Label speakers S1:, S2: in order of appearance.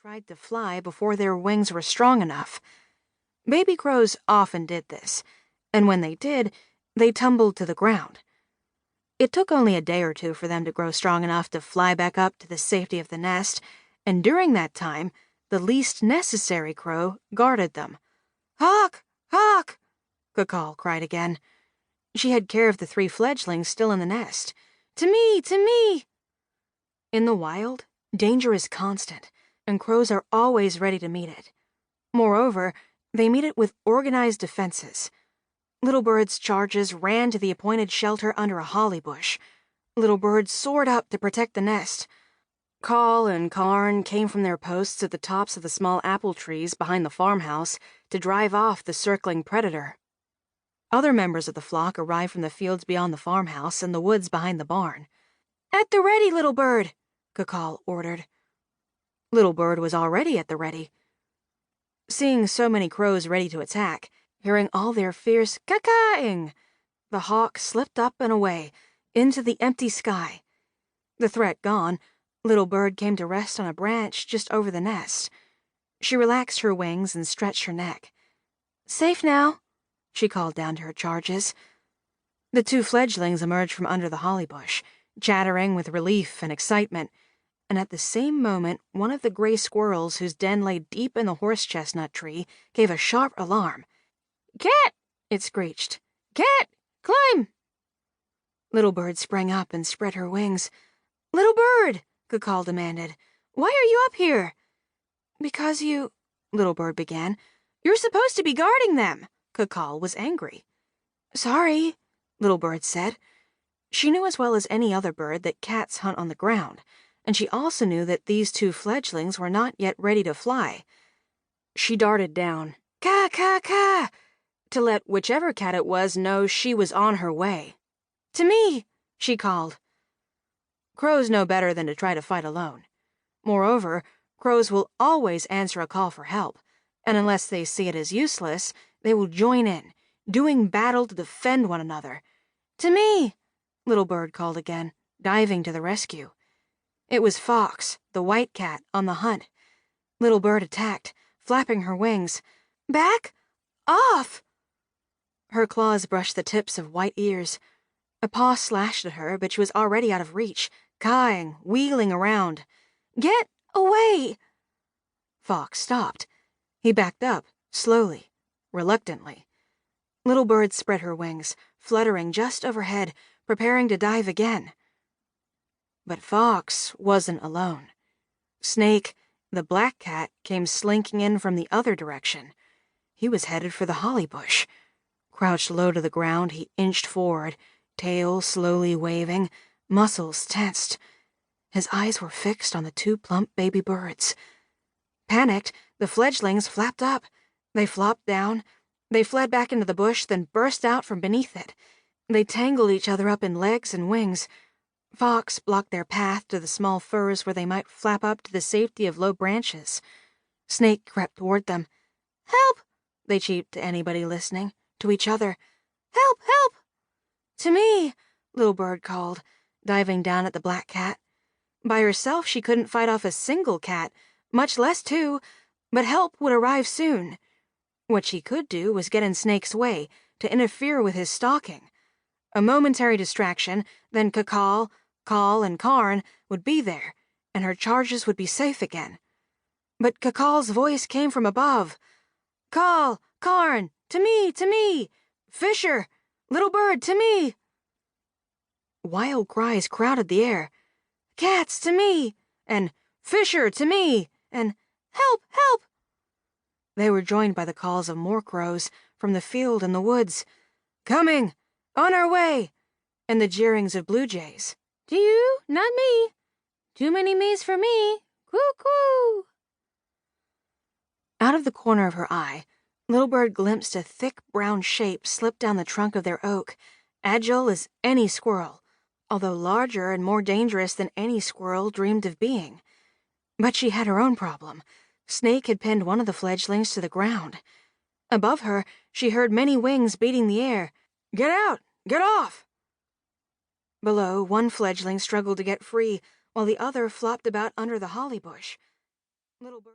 S1: tried to fly before their wings were strong enough. Baby crows often did this, and when they did, they tumbled to the ground. It took only a day or two for them to grow strong enough to fly back up to the safety of the nest, and during that time, the least necessary crow guarded them. "Hawk! Hawk!" Cacall cried again. She had care of the 3 fledglings still in the nest. "To me! To me!" In the wild, danger is constant, and crows are always ready to meet it. Moreover, they meet it with organized defenses. Little Bird's charges ran to the appointed shelter under a holly bush. Little Bird soared up to protect the nest. Call and Carn came from their posts at the tops of the small apple trees behind the farmhouse to drive off the circling predator. Other members of the flock arrived from the fields beyond the farmhouse and the woods behind the barn. "At the ready, Little Bird," Cacall ordered. Little Bird was already at the ready. Seeing so many crows ready to attack, hearing all their fierce cacaing, the hawk slipped up and away, into the empty sky. The threat gone, Little Bird came to rest on a branch just over the nest. She relaxed her wings and stretched her neck. "Safe now," she called down to her charges. The 2 fledglings emerged from under the holly bush, chattering with relief and excitement, and at the same moment one of the gray squirrels whose den lay deep in the horse-chestnut tree gave a sharp alarm. "Cat!" it screeched. "Cat! Climb!" Little Bird sprang up and spread her wings. "Little Bird," Cacall demanded, "why are you up here?" "Because you—" Little Bird began. "You're supposed to be guarding them." Cacall was angry. "Sorry," Little Bird said. She knew as well as any other bird that cats hunt on the ground, and she also knew that these 2 fledglings were not yet ready to fly. She darted down, "Ka, ka, ka," to let whichever cat it was know she was on her way. "To me," she called. Crows know better than to try to fight alone. Moreover, crows will always answer a call for help, and unless they see it as useless, they will join in, doing battle to defend one another. "To me," Little Bird called again, diving to the rescue. It was Fox, the white cat, on the hunt. Little Bird attacked, flapping her wings. "Back off!" Her claws brushed the tips of white ears. A paw slashed at her, but she was already out of reach, cawing, wheeling around. "Get away!" Fox stopped. He backed up, slowly, reluctantly. Little Bird spread her wings, fluttering just overhead, preparing to dive again. But Fox wasn't alone. Snake, the black cat, came slinking in from the other direction. He was headed for the holly bush. Crouched low to the ground, he inched forward, tail slowly waving, muscles tensed. His eyes were fixed on the 2 plump baby birds. Panicked, the fledglings flapped up. They flopped down. They fled back into the bush, then burst out from beneath it. They tangled each other up in legs and wings. Fox blocked their path to the small firs where they might flap up to the safety of low branches. Snake crept toward them. "Help!" they cheeped to anybody listening, to each other. "Help! Help!" "To me!" Little Bird called, diving down at the black cat. By herself she couldn't fight off a single cat, much less 2, but help would arrive soon. What she could do was get in Snake's way, to interfere with his stalking. A momentary distraction, then Cacall, Call, and Carn would be there, and her charges would be safe again. But Cacall's voice came from above. "Call, Carn, to me, to me! Fisher, Little Bird, to me!" Wild cries crowded the air. "Cats, to me!" and "Fisher, to me!" and "Help, help!" They were joined by the calls of more crows from the field and the woods. "Coming! On our way!" and the jeerings of blue jays. "Do you? Not me. Too many me's for me. Coo-coo!" Out of the corner of her eye, Little Bird glimpsed a thick brown shape slip down the trunk of their oak, agile as any squirrel, although larger and more dangerous than any squirrel dreamed of being. But she had her own problem. Snake had pinned one of the fledglings to the ground. Above her, she heard many wings beating the air. "Get out! Get off!" Below, one fledgling struggled to get free, while the other flopped about under the holly bush. Little Bird